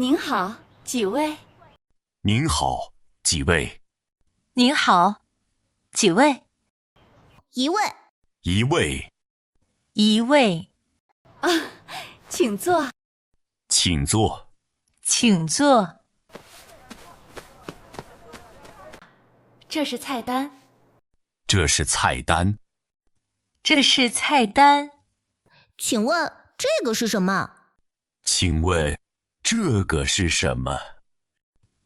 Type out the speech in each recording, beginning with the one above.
您好，几位？您好，几位？您好，几位？一位。一位，一位，请坐。请坐。请坐。这是菜单。这是菜单。这是菜单。请问这个是什么？请问这个是什么？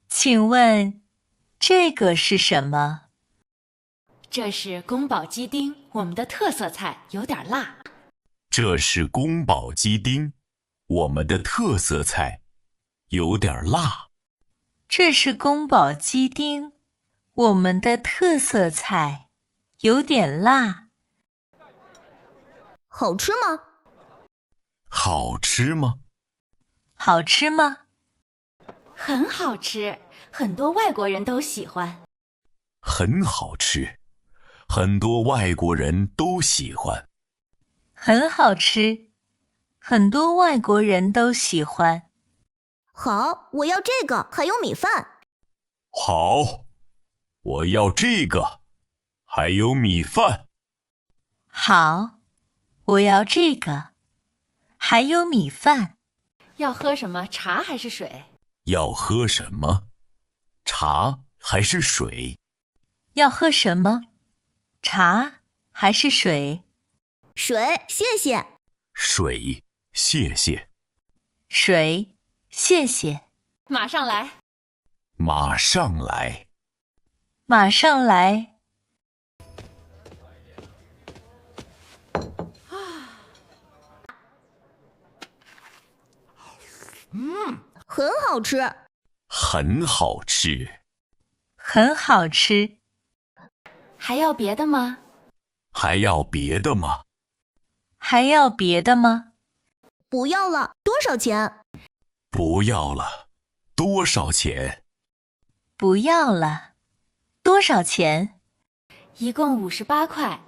请问这个是什么？这是宫保鸡丁，我们的特色菜，有点辣。这是宫保鸡丁，我们的特色菜，有点辣。这是宫保鸡丁，我们的特色菜，有点辣。好吃吗？好吃吗？好吃吗？很好吃，很多外国人都喜欢。很好吃，很多外国人都喜欢。很好吃，很多外国人都喜欢。好，我要这个，还有米饭。好，我要这个，还有米饭。好，我要这个，还有米饭。要喝什么？茶还是水？要喝什么？茶还是水？要喝什么？茶还是水？水，谢谢。水，谢谢。水，谢谢。马上来。马上来。马上来。很好吃。很好吃。很好吃。还要别的吗？还要别的吗？还要别的吗？不要了，多少钱？不要了。多少钱？不要了。多少钱？一共58块。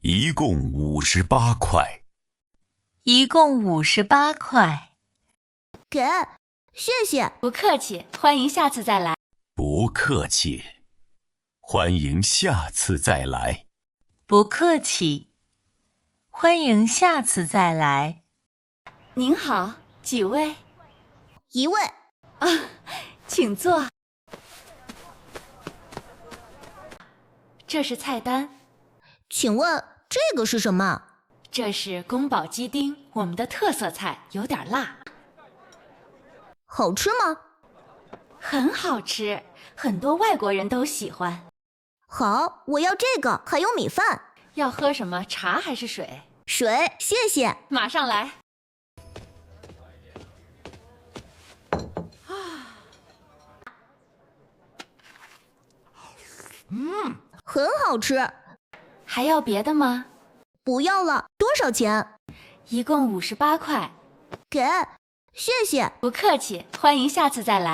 一共58块。一共58块。给，谢谢。不客气，欢迎下次再来。不客气。欢迎下次再来。不客气。欢迎下次再来。您好，几位？一位。请坐。这是菜单。请问这个是什么？这是宫保鸡丁，我们的特色菜，有点辣。好吃吗？很好吃，很多外国人都喜欢。好，我要这个，还有米饭。要喝什么？茶还是水？水，谢谢。马上来。很好吃。还要别的吗？不要了，多少钱？一共58块。给，谢谢。不客气，欢迎下次再来。